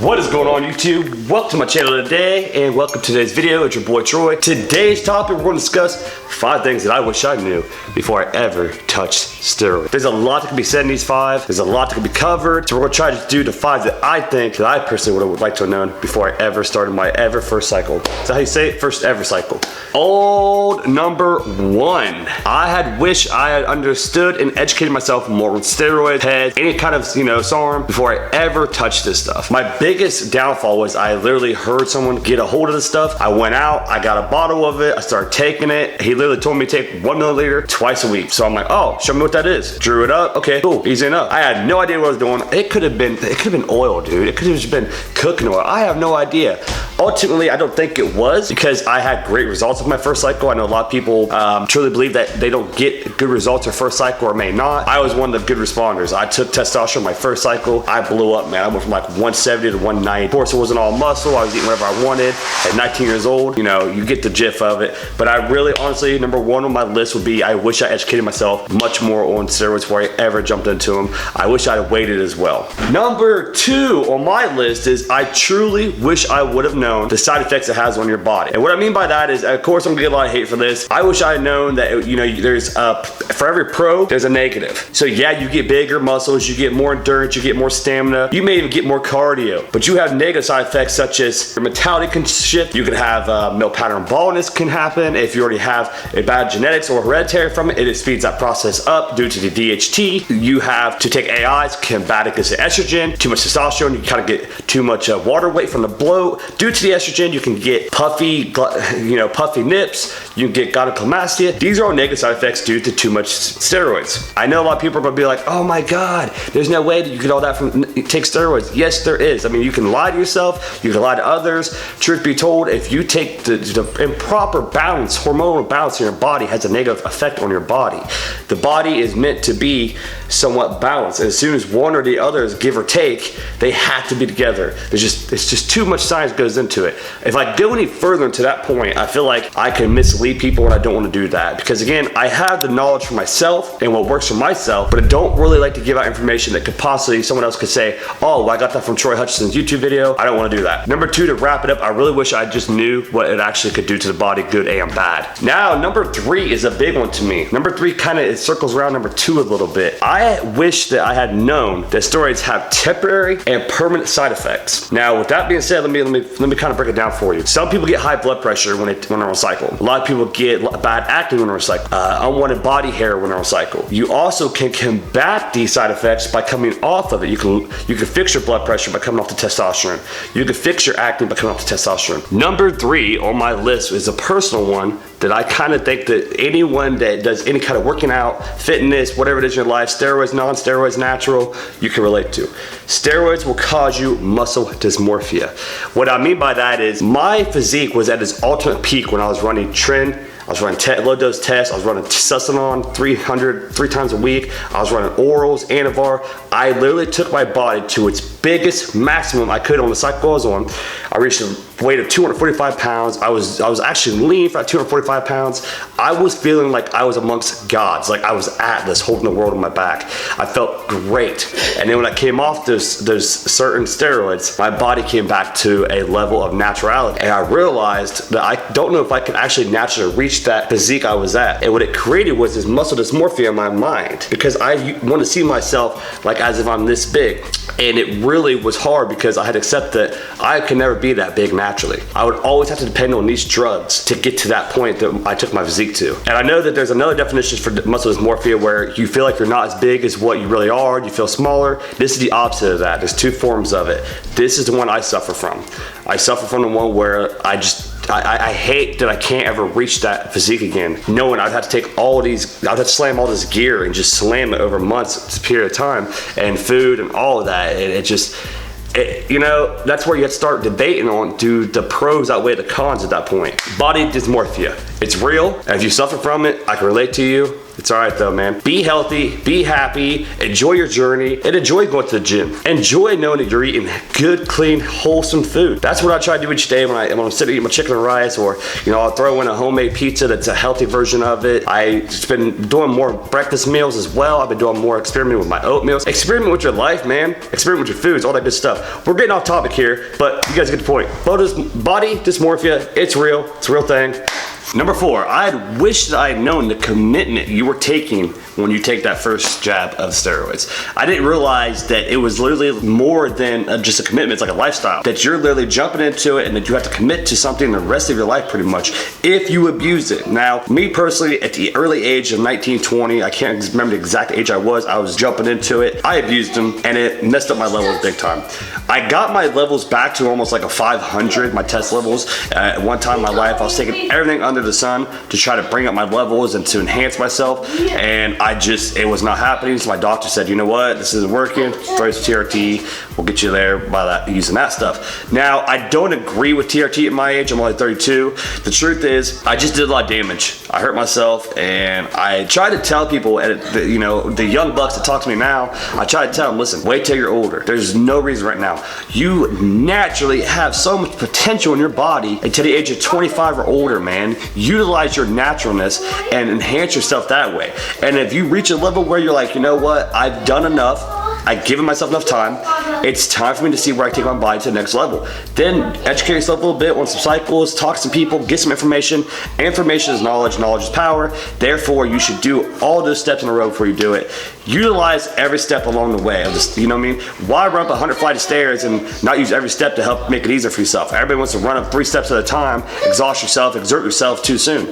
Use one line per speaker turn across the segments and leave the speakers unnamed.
What is going on, YouTube? Welcome to my channel today, and welcome to today's video. It's your boy Troy. Today's topic, we're going to discuss 5 things that I wish I knew before I ever touched steroids. There's a lot that can be said in these 5. There's a lot that can be covered, so we're going to try to do the 5 that I think that I personally would like to have known before I ever started my first cycle. Is that how you say it? First ever cycle. Old number 1. I had wished I had understood and educated myself more on steroids, heads, any kind of SARM before I ever touched this stuff. My biggest downfall was I literally heard someone get a hold of this stuff. I went out, I got a bottle of it, I started taking it. He literally told me to take 1 milliliter twice a week. So I'm like, oh, show me what that is. Drew it up. Okay, cool, easy enough. I had no idea what I was doing. It could have been oil, dude. It could have just been cooking oil. I have no idea. Ultimately, I don't think it was, because I had great results with my first cycle. I know a lot of people truly believe that they don't get good results their first cycle, or may not. I was one of the good responders. I took testosterone my first cycle. I blew up, man. I went from like 170 to 190. Of course, it wasn't all muscle. I was eating whatever I wanted. At 19 years old, you get the gist of it. But I really, honestly, number 1 on my list would be I wish I educated myself much more on steroids before I ever jumped into them. I wish I had waited as well. Number 2 on my list is I truly wish I would have known the side effects it has on your body. And what I mean by that is, of course, I'm gonna get a lot of hate for this. I wish I had known that, there's for every pro, there's a negative. So yeah, you get bigger muscles, you get more endurance, you get more stamina, you may even get more cardio, but you have negative side effects such as your mentality can shift. You can have male pattern baldness can happen. If you already have a bad genetics or hereditary from it, it speeds that process up due to the DHT. You have to take AIs, combat against the estrogen, too much testosterone, you kind of get too much water weight from the bloat. Due to the estrogen, you can get puffy nips, you can get gynecomastia. These are all negative side effects due to too much steroids. I know a lot of people are gonna be like, oh my God, there's no way that you get all that from take steroids. Yes, there is. I mean, you can lie to yourself, you can lie to others. Truth be told, if you take the improper balance, hormonal balance in your body has a negative effect on your body. The body is meant to be somewhat balanced. And as soon as one or the other is give or take, they have to be together. It's just too much science goes into it. If I go any further into that point, I feel like I can mislead people, and I don't want to do that. Because again, I have the knowledge for myself and what works for myself, but I don't really like to give out information that could possibly, someone else could say, oh, well, I got that from Troy Hutchinson's YouTube video. I don't want to do that. Number 2, to wrap it up, I really wish I just knew what it actually could do to the body, good and bad. Now, number 3 is a big one to me. Number 3 kind of circles around number 2 a little bit. I wish that I had known that steroids have temporary and permanent side effects. Now, with that being said, let me kind of break it down for you. Some people get high blood pressure when they're on cycle. A lot of people get bad acne when they're on cycle. Unwanted body hair when they're on cycle. You also can combat these side effects by coming off of it. You can fix your blood pressure by coming off the testosterone. You can fix your acne by coming off the testosterone. Number 3 on my list is a personal one that I kind of think that anyone that does any kind of working out, fitness, whatever it is in your life, steroids, non-steroids, natural, you can relate to. Steroids will cause you muscle dysmorphia. What I mean by that is my physique was at its ultimate peak when I was running trend. I was running low dose tests. I was running Sustanon 3 times a week. I was running orals, Anavar. I literally took my body to its biggest maximum I could on the cycle I was on. I reached a weight of 245 pounds. I was actually lean for 245 pounds. I was feeling like I was amongst gods, like I was Atlas holding the world on my back. I felt great. And then when I came off those certain steroids, my body came back to a level of naturality. And I realized that I don't know if I could actually naturally reach that physique I was at. And what it created was this muscle dysmorphia in my mind, because I want to see myself like as if I'm this big. And it really was hard because I had to accept that I could never be that big naturally. I would always have to depend on these drugs to get to that point that I took my physique to. And I know that there's another definition for muscle dysmorphia where you feel like you're not as big as what you really are, you feel smaller. This is the opposite of that. There's 2 forms of it. This is the one I suffer from. I suffer from the one where I hate that I can't ever reach that physique again. Knowing I'd have to take I'd have to slam all this gear and just slam it over months, period of time, and food and all of that. And that's where you have to start debating on, do the pros outweigh the cons at that point? Body dysmorphia. It's real, and if you suffer from it, I can relate to you. It's all right though, man. Be healthy, be happy, enjoy your journey, and enjoy going to the gym. Enjoy knowing that you're eating good, clean, wholesome food. That's what I try to do each day when I'm sitting eating my chicken and rice, or I'll throw in a homemade pizza that's a healthy version of it. I've been doing more breakfast meals as well. I've been doing more experimenting with my oatmeals. Experiment with your life, man. Experiment with your foods, all that good stuff. We're getting off topic here, but you guys get the point. Body dysmorphia, it's real. It's a real thing. Number 4, I wish that I had known the commitment you were taking when you take that first jab of steroids. I didn't realize that it was literally more than just a commitment. It's like a lifestyle, that you're literally jumping into it and that you have to commit to something the rest of your life pretty much if you abuse it. Now, me personally, at the early age of 19, 20, I can't remember the exact age I was jumping into it. I abused them and it messed up my levels big time. I got my levels back to almost like a 500, my test levels. At one time in my life, I was taking everything under the sun to try to bring up my levels and to enhance myself, and it was not happening. So my doctor said, you know what, this isn't working, throw some TRT, we'll get you there by using that stuff. Now, I don't agree with TRT at my age. I'm only 32. The truth is, I just did a lot of damage. I hurt myself, and I try to tell people, the young bucks that talk to me now, I try to tell them, listen, wait till you're older. There's no reason right now. You naturally have so much potential in your body until the age of 25 or older, man. Utilize your naturalness and enhance yourself that way. And if you reach a level where you're like, you know what, I've done enough, I've given myself enough time, it's time for me to see where I take my body to the next level. Then educate yourself a little bit on some cycles, talk to some people, get some information. Information is knowledge, knowledge is power. Therefore, you should do all those steps in a row before you do it. Utilize every step along the way. You know what I mean? Why run up 100 flight of stairs and not use every step to help make it easier for yourself? Everybody wants to run up 3 steps at a time, exhaust yourself, exert yourself too soon.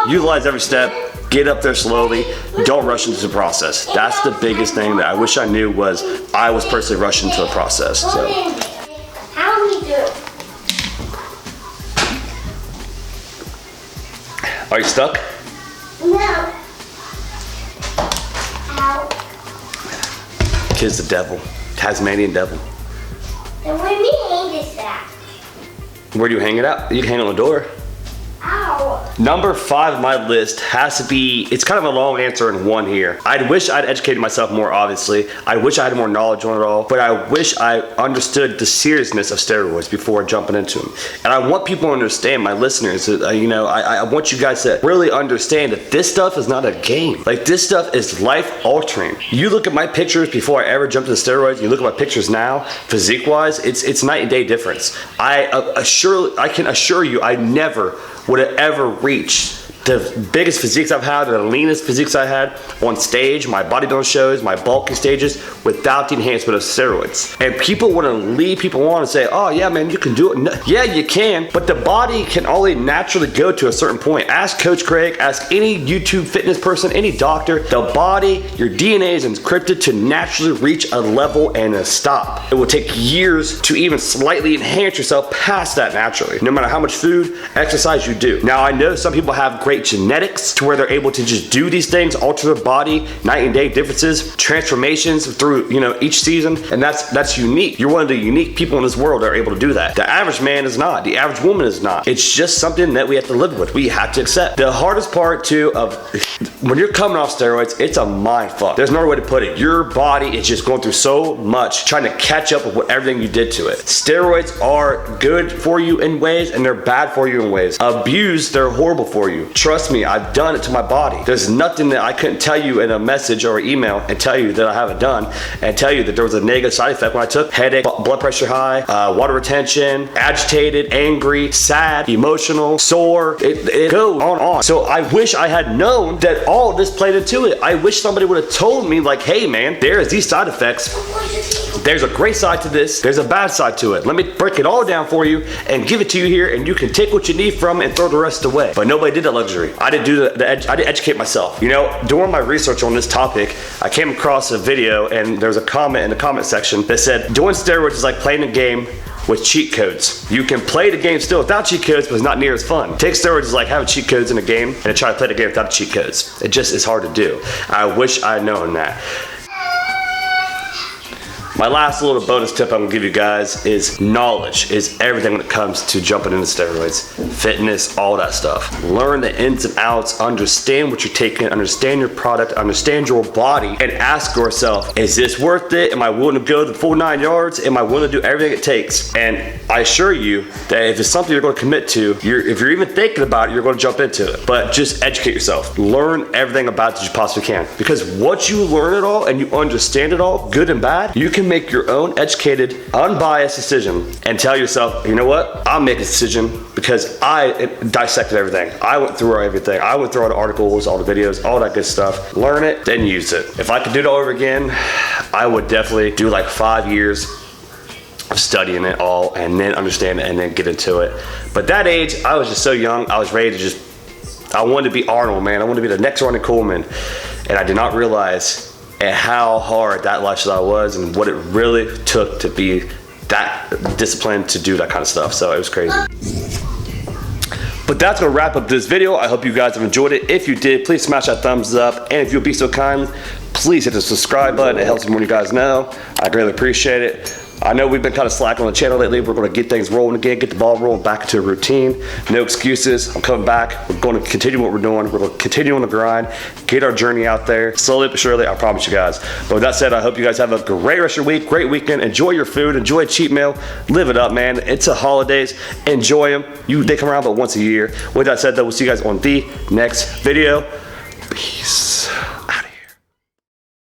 Utilize every step. Get up there slowly. Don't rush into the process. That's the biggest thing that I wish I knew was I was personally rushing into the process. So.
How we do?
Are you stuck?
No. Ow.
Kid's the devil. Tasmanian devil.
And where me hang this at?
Where do you hang it out? You can hang it on the door.
Ow.
Number 5 on my list has to be, it's kind of a long answer in one here. I wish I'd educated myself more, obviously. I wish I had more knowledge on it all, but I wish I understood the seriousness of steroids before jumping into them. And I want people to understand, my listeners, I want you guys to really understand that this stuff is not a game. Like, this stuff is life altering. You look at my pictures before I ever jumped into steroids, you look at my pictures now, physique wise, it's night and day difference. I can assure you, I never would have ever reached the biggest physiques I've had, the leanest physiques I had on stage, my bodybuilding shows, my bulking stages, without the enhancement of steroids. And people want to lead people on and say, oh yeah, man, you can do it. No, yeah, you can, but the body can only naturally go to a certain point. Ask Coach Craig, ask any YouTube fitness person, any doctor. The body, your DNA is encrypted to naturally reach a level and a stop. It will take years to even slightly enhance yourself past that naturally, no matter how much food, exercise you do. Now, I know some people have great genetics to where they're able to just do these things, alter their body, night and day differences, transformations through each season, and that's unique. You're one of the unique people in this world that are able to do that. The average man is not. The average woman is not. It's just something that we have to live with. We have to accept. The hardest part too of when you're coming off steroids, it's a mind fuck. There's no way to put it. Your body is just going through so much trying to catch up with everything you did to it. Steroids are good for you in ways and they're bad for you in ways. Abused, they're horrible for you. Trust me, I've done it to my body. There's nothing that I couldn't tell you in a message or email and tell you that I haven't done, and tell you that there was a negative side effect when I took headache, blood pressure high, water retention, agitated, angry, sad, emotional, sore. It goes on and on. So I wish I had known that all of this played into it. I wish somebody would have told me like, hey man, there's these side effects. There's a great side to this. There's a bad side to it. Let me break it all down for you and give it to you here, and you can take what you need from it and throw the rest away. But nobody did that luxury. I didn't do I didn't educate myself. During my research on this topic, I came across a video and there's a comment in the comment section that said, doing steroids is like playing a game with cheat codes. You can play the game still without cheat codes, but it's not near as fun. Take steroids is like having cheat codes in a game and try to play the game without the cheat codes. It just is hard to do. I wish I had known that. My last little bonus tip I'm gonna give you guys is knowledge is everything when it comes to jumping into steroids, fitness, all that stuff. Learn the ins and outs, understand what you're taking, understand your product, understand your body, and ask yourself, is this worth it? Am I willing to go the full 9 yards? Am I willing to do everything it takes? And I assure you that if it's something you're gonna commit to, if you're even thinking about it, you're gonna jump into it. But just educate yourself. Learn everything about it that you possibly can. Because once you learn it all and you understand it all, good and bad, you can make your own educated, unbiased decision and tell yourself, you know what? I'll make a decision because I dissected everything. I went through everything. I went through all the articles, all the videos, all that good stuff. Learn it, then use it. If I could do it all over again, I would definitely do like 5 years of studying it all and then understand it and then get into it. But that age, I was just so young. I was ready to I wanted to be Arnold, man. I wanted to be the next Ronnie Coleman. And I did not realize how hard that lifestyle was and what it really took to be that disciplined to do that kind of stuff. So it was crazy. But that's gonna wrap up this video. I hope you guys have enjoyed it. If you did, please smash that thumbs up. And if you'll be so kind, please hit the subscribe button. It helps me when you guys know. I greatly appreciate it. I know we've been kind of slack on the channel lately. We're going to get things rolling again, get the ball rolling back into a routine. No excuses. I'm coming back. We're going to continue what we're doing. We're going to continue on the grind, get our journey out there. Slowly but surely, I promise you guys. But with that said, I hope you guys have a great rest of your week, great weekend. Enjoy your food. Enjoy a cheat meal. Live it up, man. It's the holidays. Enjoy them. They come around but once a year. With that said, though, we'll see you guys on the next video.